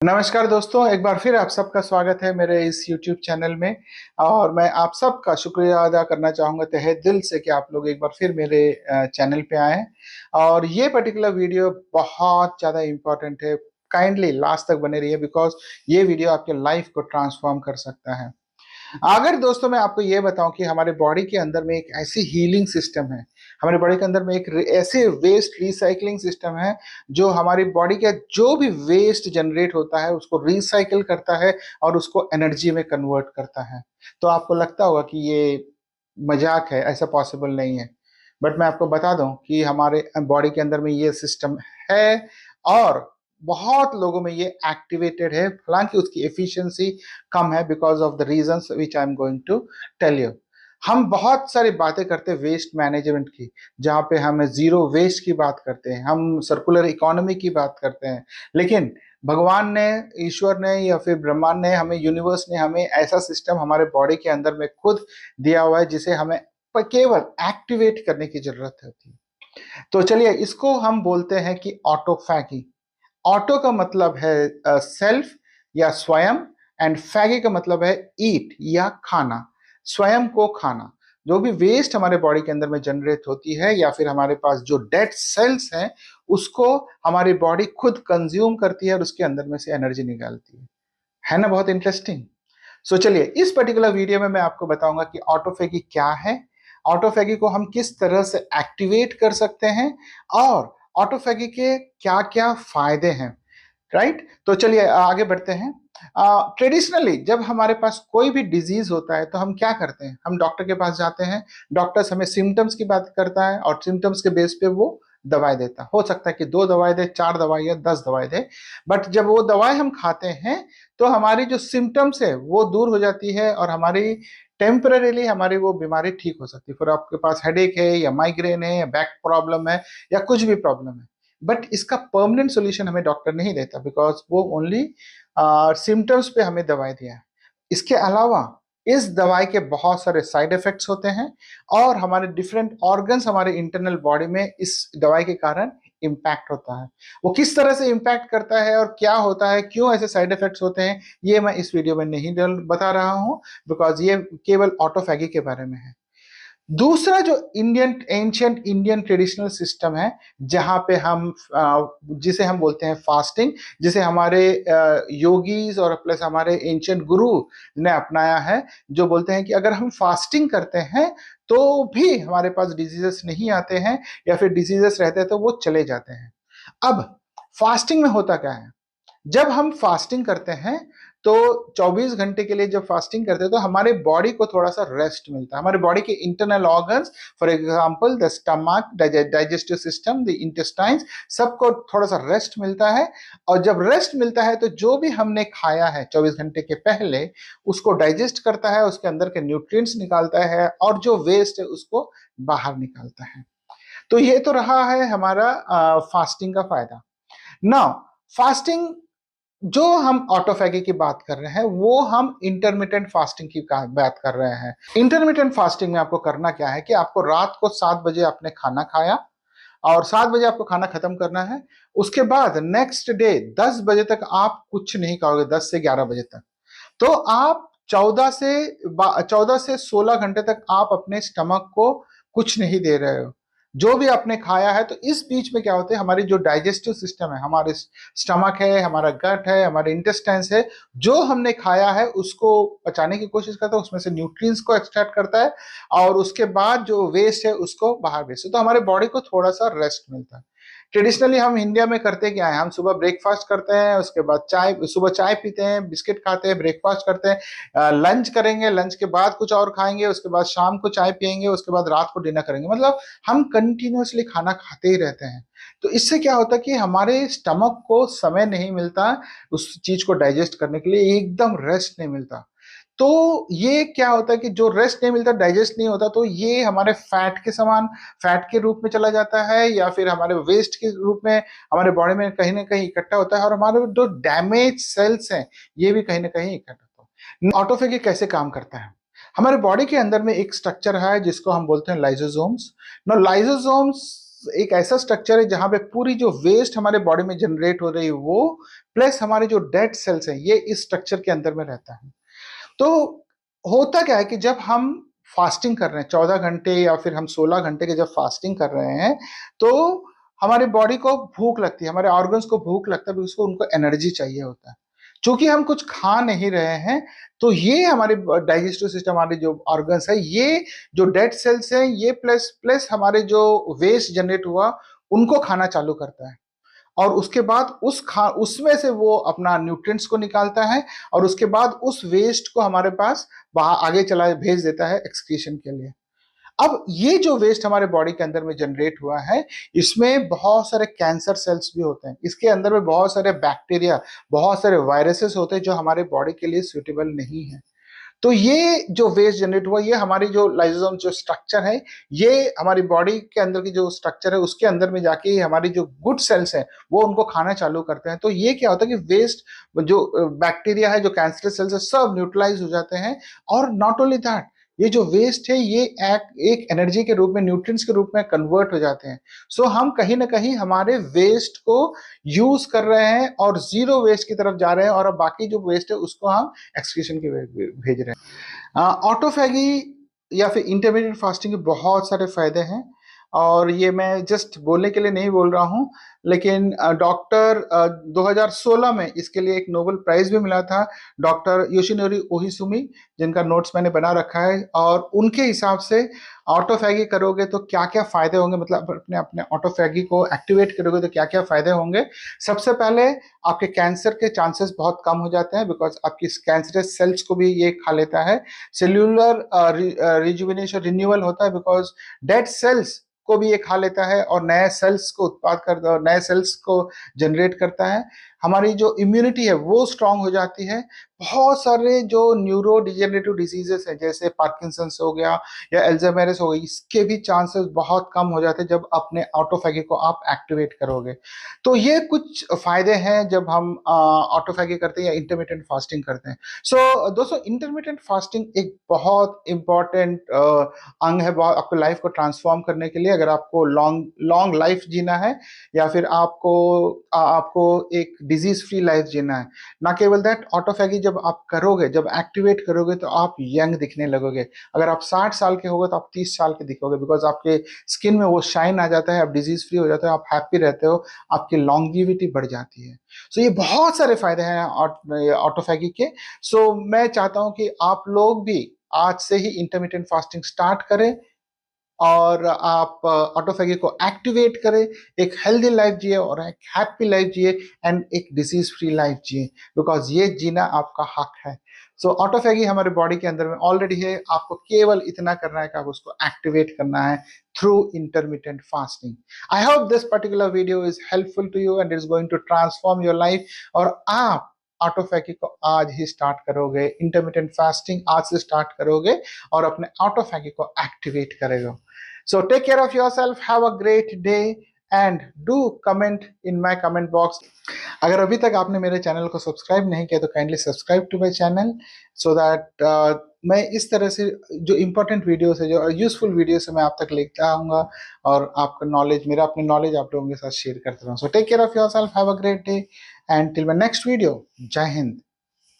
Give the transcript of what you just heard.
नमस्कार दोस्तों, एक बार फिर आप सबका स्वागत है मेरे इस YouTube चैनल में। और मैं आप सबका शुक्रिया अदा करना चाहूँगा तहे दिल से कि आप लोग एक बार फिर मेरे चैनल पे आए हैं। और ये पर्टिकुलर वीडियो बहुत ज़्यादा इम्पोर्टेंट है। काइंडली लास्ट तक बने रहिए बिकॉज ये वीडियो आपके लाइफ को ट्रांसफॉर्म कर सकता है। अगर दोस्तों मैं आपको ये बताऊं कि हमारे बॉडी के अंदर में एक ऐसी हीलिंग सिस्टम है, हमारे बॉडी के अंदर में एक ऐसे वेस्ट रिसाइकलिंग सिस्टम है जो हमारी बॉडी का जो भी वेस्ट जनरेट होता है उसको रिसाइकिल करता है और उसको एनर्जी में कन्वर्ट करता है। तो आपको लगता होगा कि ये मजाक है, ऐसा पॉसिबल नहीं है। बट मैं आपको बता दूं कि हमारे बॉडी के अंदर में ये सिस्टम है और बहुत लोगों में ये एक्टिवेटेड है, हालांकि उसकी एफिशिएंसी कम है because of the reasons which I am going to tell you. हम बहुत सारी बातें करते हैं वेस्ट मैनेजमेंट की, जहाँ पे हम जीरो वेस्ट की बात करते हैं, हम सर्कुलर इकोनॉमी की बात करते हैं। लेकिन भगवान ने, ईश्वर ने या फिर ब्रह्मांड ने हमें, यूनिवर्स ने हमें ऐसा सिस्टम हमारे बॉडी के अंदर में खुद दिया हुआ है जिसे हमें केवल एक्टिवेट करने की जरूरत होती है। तो चलिए इसको हम बोलते हैं कि ऑटोफैगी। ऑटो का मतलब है सेल्फ या स्वयं, एंड फैगी का मतलब है ईट या खाना, स्वयं को खाना। जो भी वेस्ट हमारे बॉडी के अंदर में जनरेट होती है या फिर हमारे पास जो डेड सेल्स हैं उसको हमारी बॉडी खुद कंज्यूम करती है और उसके अंदर में से एनर्जी निकालती है ना। बहुत इंटरेस्टिंग। सो चलिए इस पर्टिकुलर वीडियो में मैं आपको बताऊंगा कि ऑटोफेगी क्या है, ऑटोफेगी को हम किस तरह से एक्टिवेट कर सकते हैं और ऑटोफेगी के क्या क्या फायदे हैं। राइट, तो चलिए आगे बढ़ते हैं। ट्रेडिशनली जब हमारे पास कोई भी डिजीज होता है तो हम क्या करते हैं, हम डॉक्टर के पास जाते हैं। डॉक्टर्स हमें सिम्टम्स की बात करता है और सिम्टम्स के बेस पे वो दवाई देता हो सकता है कि 2 दवाई दे, 4 दवाई या 10 दवाई दे। बट जब वो दवाई हम खाते हैं तो हमारी जो सिम्टम्स है वो दूर हो जाती है और हमारी टेम्पररीली हमारी वो बीमारी ठीक हो सकती है। फिर आपके पास हेडेक है या माइग्रेन है या बैक प्रॉब्लम है या कुछ भी प्रॉब्लम है, बट इसका परमानेंट सॉल्यूशन हमें डॉक्टर नहीं देता बिकॉज वो ओनली सिम्टम्स पे हमें दवाई दिया है। इसके अलावा इस दवाई के बहुत सारे साइड इफेक्ट्स होते हैं और हमारे डिफरेंट ऑर्गन्स हमारे इंटरनल बॉडी में इस दवाई के कारण इम्पैक्ट होता है। वो किस तरह से इम्पैक्ट करता है और क्या होता है, क्यों ऐसे साइड इफेक्ट्स होते हैं, ये मैं इस वीडियो में नहीं बता रहा हूं बिकॉज ये केवल ऑटोफैगी के बारे में है। दूसरा जो Indian ancient Indian traditional system है, जहां पे हम जिसे हम बोलते हैं फास्टिंग, जिसे हमारे योगीज और प्लस हमारे एंशियंट गुरु ने अपनाया है, जो बोलते हैं कि अगर हम फास्टिंग करते हैं तो भी हमारे पास डिजीजेस नहीं आते हैं या फिर डिजीजेस रहते हैं तो वो चले जाते हैं। अब फास्टिंग में होता क्या है, जब हम फास्टिंग करते हैं तो 24 घंटे के लिए जब फास्टिंग करते हैं तो हमारे बॉडी को थोड़ा सा रेस्ट मिलता है। हमारे बॉडी के internal organs, for example the stomach, digestive system, the intestines, सबको थोड़ा सा रेस्ट मिलता है। और जब रेस्ट मिलता है तो जो भी हमने खाया है 24 घंटे के पहले उसको डाइजेस्ट करता है, उसके अंदर के न्यूट्रिएंट्स निकालता है और जो वेस्ट है उसको बाहर निकालता है। तो ये तो रहा है हमारा फास्टिंग का फायदा। नाउ फास्टिंग, जो हम ऑटोफैगी की बात कर रहे हैं वो हम इंटरमिटेंट फास्टिंग की बात कर रहे हैं। इंटरमिटेंट फास्टिंग में आपको करना क्या है कि आपको रात को 7 बजे आपने खाना खाया और 7 बजे आपको खाना खत्म करना है। उसके बाद नेक्स्ट डे 10 बजे तक आप कुछ नहीं खाओगे, 10 से 11 बजे तक। तो आप 14 से 16 घंटे तक आप अपने स्टमक को कुछ नहीं दे रहे हो, जो भी आपने खाया है। तो इस बीच में क्या होता है, हमारी जो डाइजेस्टिव सिस्टम है, हमारे स्टमक है, हमारा गट है, हमारे इंटेस्टाइन्स है, जो हमने खाया है उसको पचाने की कोशिश करता है, उसमें से न्यूट्रिएंट्स को एक्सट्रैक्ट करता है और उसके बाद जो वेस्ट है उसको बाहर भेजता है। तो हमारे बॉडी को थोड़ा सा रेस्ट मिलता है। ट्रेडिशनली हम इंडिया में करते क्या है, हम सुबह ब्रेकफास्ट करते हैं, उसके बाद चाय, सुबह चाय पीते हैं, बिस्किट खाते हैं, ब्रेकफास्ट करते हैं, लंच करेंगे, लंच के बाद कुछ और खाएंगे, उसके बाद शाम को चाय पियेंगे, उसके बाद रात को डिनर करेंगे। मतलब हम कंटिन्यूअसली खाना खाते ही रहते हैं। तो इससे क्या होता है कि हमारे स्टमक को समय नहीं मिलता उस चीज को डाइजेस्ट करने के लिए, एकदम रेस्ट नहीं मिलता। तो ये क्या होता है कि जो रेस्ट नहीं मिलता, डाइजेस्ट नहीं होता, तो ये हमारे फैट के समान, फैट के रूप में चला जाता है या फिर हमारे वेस्ट के रूप में हमारे बॉडी में कहीं ना कहीं इकट्ठा होता है और हमारे जो डैमेज सेल्स हैं ये भी कहीं ना कहीं इकट्ठा होता है। ऑटोफेगी कैसे काम करता है, हमारे बॉडी के अंदर में एक स्ट्रक्चर है जिसको हम बोलते हैं लाइसोसोम्स। नो लाइसोसोम्स एक ऐसा स्ट्रक्चर है जहां पे पूरी जो वेस्ट हमारे बॉडी में जनरेट हो रही है वो प्लस हमारे जो डेड सेल्स हैं ये इस स्ट्रक्चर के अंदर में रहता है। तो होता क्या है कि जब हम फास्टिंग कर रहे हैं 14 घंटे या फिर हम 16 घंटे के जब फास्टिंग कर रहे हैं तो हमारी बॉडी को भूख लगती है, हमारे ऑर्गन्स को भूख लगता है बिकॉज उसको उनको एनर्जी चाहिए होता है। चूंकि हम कुछ खा नहीं रहे हैं तो ये हमारे डाइजेस्टिव सिस्टम, हमारे जो ऑर्गन्स है, ये जो डेड सेल्स हैं ये प्लस प्लस हमारे जो वेस्ट जनरेट हुआ उनको खाना चालू करता है। और उसके बाद उसमें से वो अपना न्यूट्रिएंट्स को निकालता है और उसके बाद उस वेस्ट को हमारे पास आगे चला भेज देता है एक्सक्रीशन के लिए। अब ये जो वेस्ट हमारे बॉडी के अंदर में जनरेट हुआ है इसमें बहुत सारे कैंसर सेल्स भी होते हैं, इसके अंदर में बहुत सारे बैक्टीरिया, बहुत सारे वायरसेस होते हैं जो हमारे बॉडी के लिए सुटेबल नहीं है। तो ये जो वेस्ट जनरेट हुआ ये हमारी जो लाइसोसोम जो स्ट्रक्चर है, ये हमारी बॉडी के अंदर की जो स्ट्रक्चर है उसके अंदर में जाके हमारी जो गुड सेल्स हैं वो उनको खाना चालू करते हैं। तो ये क्या होता है कि वेस्ट जो बैक्टीरिया है, जो कैंसर सेल्स है, सब न्यूट्रलाइज हो जाते हैं। और नॉट ओनली दैट, ये जो वेस्ट है ये एक एनर्जी के रूप में, न्यूट्रिएंट्स के रूप में कन्वर्ट हो जाते हैं। सो हम कहीं ना कहीं हमारे वेस्ट को यूज कर रहे हैं और जीरो वेस्ट की तरफ जा रहे हैं, और अब बाकी जो वेस्ट है उसको हम एक्सक्रीशन के भेज रहे हैं। ऑटोफैगी या फिर इंटरमीडिएट फास्टिंग के बहुत सारे फायदे हैं, और ये मैं जस्ट बोलने के लिए नहीं बोल रहा हूँ, लेकिन डॉक्टर 2016 में इसके लिए एक नोबेल प्राइज भी मिला था, डॉक्टर योशिनोरी ओहिसुमी, जिनका नोट्स मैंने बना रखा है। और उनके हिसाब से ऑटोफैगी करोगे तो क्या क्या फायदे होंगे, मतलब अपने अपने ऑटोफैगी को एक्टिवेट करोगे तो क्या क्या फायदे होंगे। सबसे पहले आपके कैंसर के चांसेस बहुत कम हो जाते हैं बिकॉज आपकी कैंसरस सेल्स को भी ये खा लेता है। सेल्यूलर रिजुविनेशन, रिन्यूअल होता है बिकॉज डेड सेल्स को भी ये खा लेता है और नए सेल्स को उत्पाद करता है, नए सेल्स को जनरेट करता है। हमारी जो इम्यूनिटी है वो स्ट्रांग हो जाती है। बहुत सारे जो न्यूरो डिजेनरेटिव डिजीजेस है जैसे पार्किंसंस हो गया या एल्जाइमर्स हो गई, इसके भी चांसेस बहुत कम हो जाते हैं जब अपने ऑटोफैगी को आप एक्टिवेट करोगे। तो ये कुछ फायदे हैं जब हम ऑटोफैगी करते हैं या इंटरमिटेंट फास्टिंग करते हैं। सो दोस्तों, इंटरमिटेंट फास्टिंग एक बहुत इंपॉर्टेंट अंग है बहुत आपको लाइफ को ट्रांसफॉर्म करने के लिए। अगर आपको लॉन्ग लॉन्ग लाइफ जीना है या फिर आपको एक डिजीज फ्री लाइफ जीना है। ना केवल दैट, ऑटोफैगी जब आप करोगे, जब एक्टिवेट करोगे तो आप यंग दिखने लगोगे। अगर आप 60 साल के होगे तो आप 30 साल के दिखोगे बिकॉज आपके स्किन में वो शाइन आ जाता है, आप डिजीज फ्री हो जाते हो, आप हैप्पी रहते हो, आपकी लॉन्गेविटी बढ़ जाती है। सो ये बहुत सारे फायदे हैं ऑटोफैगी के। सो मैं चाहता हूं कि आप लोग भी आज से ही इंटरमिटेंट फास्टिंग स्टार्ट करें और आप ऑटोफैगी को एक्टिवेट करें, एक हेल्दी लाइफ जिए और एक हैप्पी लाइफ जिए एंड एक डिजीज फ्री लाइफ जिए, बिकॉज ये जीना आपका हक है। सो ऑटोफैगी हमारे बॉडी के अंदर में ऑलरेडी है, आपको केवल इतना करना है कि आप उसको एक्टिवेट करना है through intermittent fasting. I hope this particular video is helpful to you and is going to transform your life. और आप ऑटोफैगी को आज ही स्टार्ट करोगे, इंटरमिटेंट फास्टिंग आज से स्टार्ट करोगे और अपने ऑटोफैगी को एक्टिवेट करेगा। So take care of yourself, have a great day and do comment in my comment box. अगर अभी तक आपने मेरे चैनल को सब्सक्राइब नहीं किया तो kindly subscribe to my channel so that मैं इस तरह से जो इम्पोर्टेंट वीडियोस है, जो यूजफुल वीडियोस है, मैं आप तक लेकर आऊँगा और आपका नॉलेज, मेरा अपने नॉलेज आप लोगों के साथ शेयर करता रहूँ। So take care of yourself, have a great day and till my next video, जय हिंद।